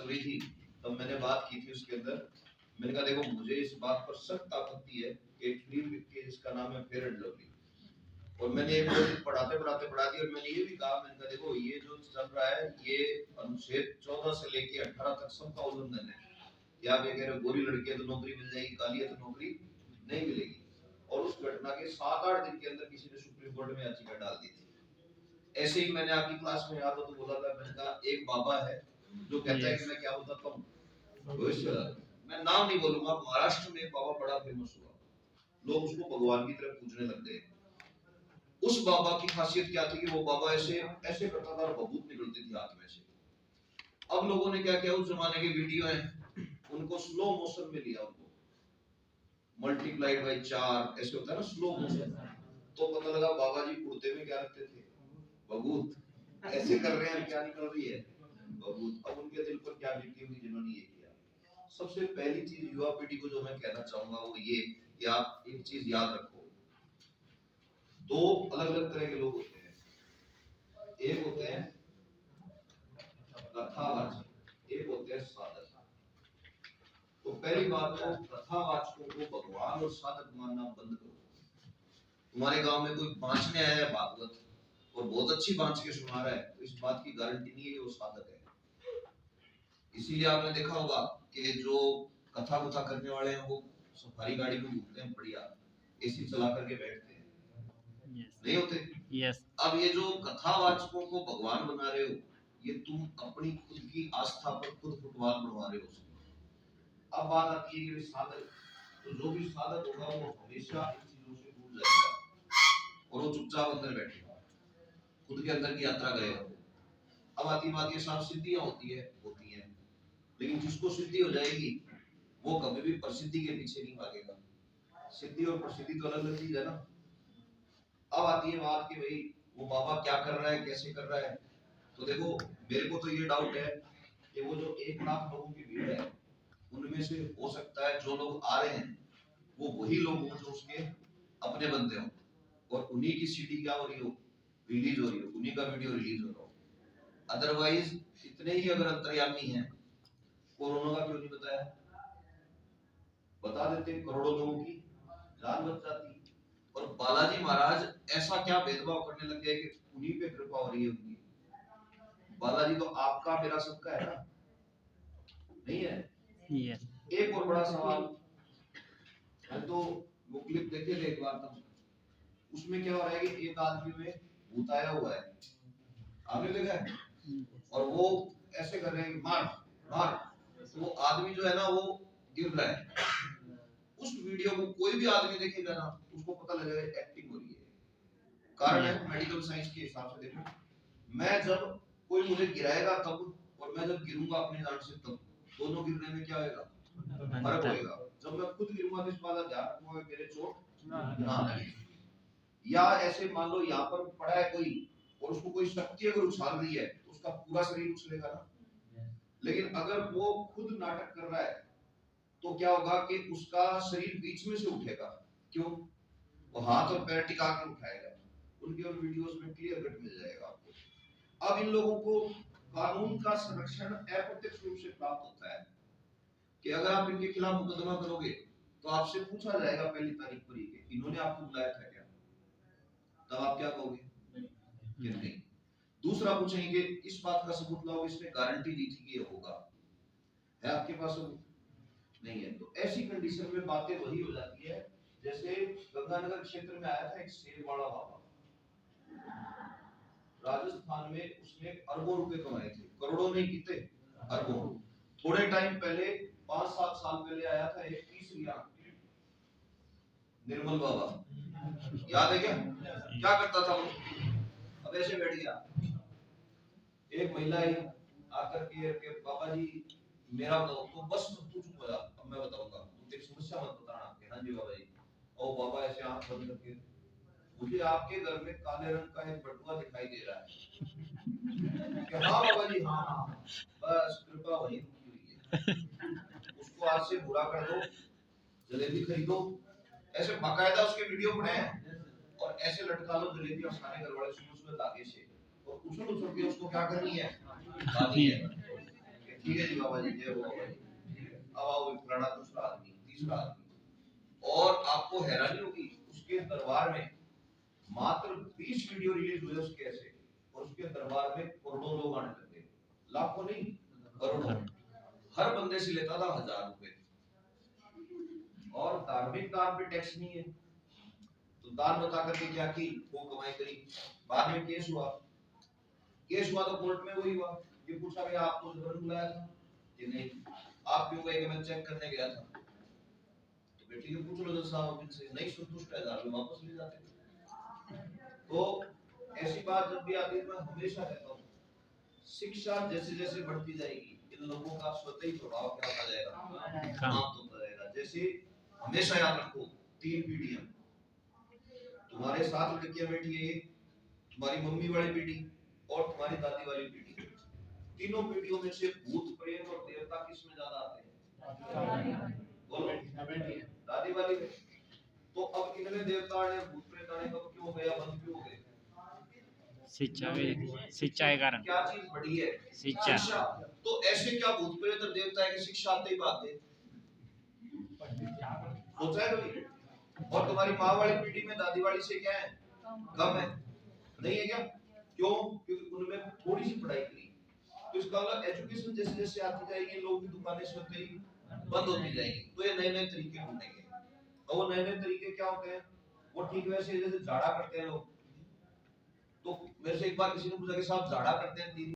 चल रही थी तब मैंने बात की थी उसके अंदर। मैंने कहा देखो मुझे इस बात पर सख्त आपत्ति है कि एक फिल्म के जिसका नाम है फेयर एंड लवली, और मैंने एक पढ़ाते पढ़ाते पढ़ा दी, और मैंने ये भी कहा, मैंने कहा देखो ये जो चल रहा है ये अनुच्छेद 14 से लेके 18 तक सबका उल्लंघन है। कि आप ये कह रहे हो गोरी लड़की है तो नौकरी मिल जाएगी, काली है तो नौकरी नहीं मिलेगी। और उस घटना के 7-8 दिन के अंदर किसी ने सुप्रीम कोर्ट में याचिका डाल दी थी। ऐसे ही मैंने आपकी क्लास में याद हो तो बोला था, मैंने कहा एक बाबा है जो कहता है कि मैं क्या बताता हूँ, मैं नाम नहीं बोलूंगा, महाराष्ट्र में एक बाबा बड़ा फेमस हुआ, लोग उसको भगवान की तरफ पूजने लग गए। उस बाबा की खासियत क्या थी कि वो बाबा ऐसे ऐसे करता था और भभूत निकलती थी हाथ में से। अब लोगों ने क्या किया, उस जमाने के वीडियो है उनको स्लो मोशन में लिया, उनको मल्टीप्लाइड बाय 4 ऐसे होता है ना स्लो मोशन, तो पता लगा बाबा जी कुर्ते में क्या रखते थे, भभूत। ऐसे कर रहे हैं, क्या निकल रही है, भभूत। अब उनके दिल पर क्या बीती होगी जिन्होंने ये किया। सबसे पहली चीज युवा पीढ़ी को जो मैं कहना चाहूंगा वो ये कि आप एक चीज याद रखो, दो अलग अलग तरह के लोग होते हैं। एक होते हैं कथावाचक, एक होते हैं साधक। तो पहली बात तो कथावाचकों को भगवान और साधक मानना बंद करो। तुम्हारे गांव में कोई बांचने आया है भागवत और बहुत अच्छी बांच के सुना रहा है, तो इस बात की गारंटी नहीं है कि वो साधक है। इसीलिए आपने देखा होगा कि जो कथा कुथा करने वाले हैं वो सफारी गाड़ी में घूमते हैं, बढ़िया एसी चला करके बैठते हैं, नहीं होते? अब ये जो कथावाचकों को भगवान बना रहे हो, ये तुम अपनी खुद की आस्था पर खुद फुटबॉल बनवा रहे हो। अब बात आती है कि साधक, तो जो भी साधक होगा वो हमेशा इन चीजों से दूर जाएगा और वो चुपचाप अंदर बैठेगा, खुद के अंदर की यात्रा करेगा। अब आती बात ये साफ सिद्धियां होती है, लेकिन जिसको सिद्धि हो जाएगी वो कभी भी प्रसिद्धि के पीछे नहीं भागेगा। सिद्धि और प्रसिद्धि तो अलग अलग चीज है ना। अब आती है बात कि भाई वो बाबा क्या कर रहा है, कैसे कर रहा है। तो देखो मेरे को तो ये डाउट है कि वो जो 1 लाख लोगों की भीड़ है उनमें से हो सकता है जो लोग आ रहे हैं वो वही लोग हों जो उसके अपने बंदे हों, और उन्हीं की सीडी क्या हो रही हो, रिलीज हो रही हो, उन्हीं का वीडियो रिलीज हो रहा हो। अदरवाइज इतने ही अगर अंतर्यामी हैं, कोरोना का क्यों नहीं बताया, बता देते करोड़ों लोगों की जान बच जाती। और बालाजी महाराज ऐसा क्या भेदभाव करने लग गए कि उन्हीं पे कृपा हो रही है उनकी। बालाजी तो आपका मेरा सबका है ना, नहीं है? एक और बड़ा सवाल, मैं तो वो क्लिप देखे थे एक बार, तब उसमें क्या हो रहा है कि एक आदमी में भूत आया हुआ है, आपने देखा है, और वो ऐसे कर रहे हैं मार मार, तो वो आदमी जो है ना वो गिर रहा है। उस वीडियो को कोई भी आदमी देखेगा ना उसको पता लगेगा एक्टिंग हो रही है। कारण है मेडिकल साइंस के हिसाब से, देखो मैं जब कोई मुझे गिराएगा तब, और मैं जब गिरूंगा अपनी जान से तब, दोनों गिरने में क्या होगा, फर्क होएगा। जब मैं खुद गिरूंगा तो इस बात का ध्यान रखूंगा कि मेरे चोट ना लगे। या ऐसे मान लो यहाँ पर पड़ा है कोई और उसको कोई शक्ति अगर उछाल रही है तो उसका पूरा शरीर उछलेगा ना। लेकिन अगर वो खुद नाटक कर रहा है तो क्या होगा कि उसका शरीर बीच में से उठेगा, क्यों, वो हाथ और पैर टिका कर उठाएगा। उनके और वीडियोस में क्लियर कट मिल जाएगा आपको। अब इन लोगों को कानून का संरक्षण अप्रत्यक्ष रूप से प्राप्त होता है कि अगर आप इनके खिलाफ मुकदमा करोगे तो आपसे पूछा जाएगा पहली तारीख पर ही कि इन्होंने आपको बुलाया था क्या, तब आप क्या कहोगे कि नहीं। दूसरा पूछेंगे इस बात का सबूत लाओ, इसने गारंटी दी थी कि ये होगा, है आपके पास नहीं है। तो ऐसी कंडीशन में बातें वही हो जाती है जैसे गंगानगर क्षेत्र में आया था एक शेरवाड़ा बाबा, राजस्थान में, उसने अरबों रुपए कमाए थे, करोड़ों नहीं कितने अरबों। थोड़े टाइम पहले 5-7 साल पहले आया था एक 30 रियाल निर्मल बाबा, याद है क्या करता था वो, अब ऐसे बैठ गया। एक महिला आई आकर के बाबा जी मेरा बताओ, तो बस तू चुप हो जा, अब मैं बताऊंगा, तू तेरी समस्या मत बताना। हाँ जी बाबा जी। और बाबा ऐसे आंख बंद करके, मुझे आपके घर में काले रंग का एक बटुआ दिखाई दे रहा है। कि हाँ बाबा जी, हाँ हाँ, बस कृपा वही रुकी हुई है, उसको आज से बुरा कर दो, जलेबी खरीदो, ऐसे बाकायदा उसके वीडियो बनाए और ऐसे लटका लो जलेबी, और सारे घर वाले सुबह सुबह धागे से और उछल उछल के उसको क्या करनी है, खानी है। ठीक है जी बाबा जी, जय हो बाबा जी। अब आओ फलाना दूसरा आदमी, तीसरा आदमी, और आपको हैरानी होगी उसके दरबार में मात्र 20 वीडियो रिलीज हुए उसके ऐसे, और उसके दरबार में करोड़ों लोग आने लगे, लाखों नहीं करोड़ों। हर बंदे से लेता था 1000 रुपए, और धार्मिक दान पे टैक्स नहीं है। तो दान बता करके क्या की, वो कमाई करी। बाद में केस हुआ, केस हुआ तो कोर्ट में वही हुआ, ये पूछा गया आपको जबरन बुलाया था कि नहीं, आप क्यों गए कि मैं चेक करने गया था। तो बेटी को पूछ लो जज साहब इनसे, नहीं संतुष्ट है 1000 वापस ले जाते। तो ऐसी बात जब भी आती है मैं हमेशा कहता हूँ, शिक्षा जैसे जैसे बढ़ती जाएगी इन लोगों का स्वतः ही प्रभाव क्या होता जाएगा, समाप्त होता जाएगा। जैसे हमेशा याद रखो, 3 पीढ़ियां, तुम्हारे साथ लड़कियां बैठी है, तुम्हारी मम्मी वाली पीढ़ी और तुम्हारी दादी वाली पीढ़ी, तीनों पीढ़ियों में से भूत प्रेत और देवता किस में ज्यादा आते हैं, बोलो दादी वाली में। तो अब इनमें देवता आने भूत प्रेत आने कब क्यों हो गया, बंद क्यों हो गए, शिक्षा के कारण। क्या चीज बढ़ी है, शिक्षा। तो ऐसे क्या भूत प्रेत और देवता है कि शिक्षा आते ही बात है, सोचा है कभी। और तुम्हारी माँ वाली पीढ़ी में दादी वाली से क्या है, कम है, नहीं है क्या, क्यों, क्योंकि उनमें थोड़ी सी पढ़ाई करी। तो इसका मतलब एजुकेशन जैसे जैसे आती जाएगी, लोग की दुकानें स्वतः ही बंद होती जाएगी, तो ये नए नए तरीके ढूंढेंगे। और वो नए नए तरीके क्या होते हैं, वो ठीक वैसे जैसे झाड़ा करते हैं लोग। तो मेरे से एक बार किसी ने पूछा कि साहब झाड़ा करते हैं 3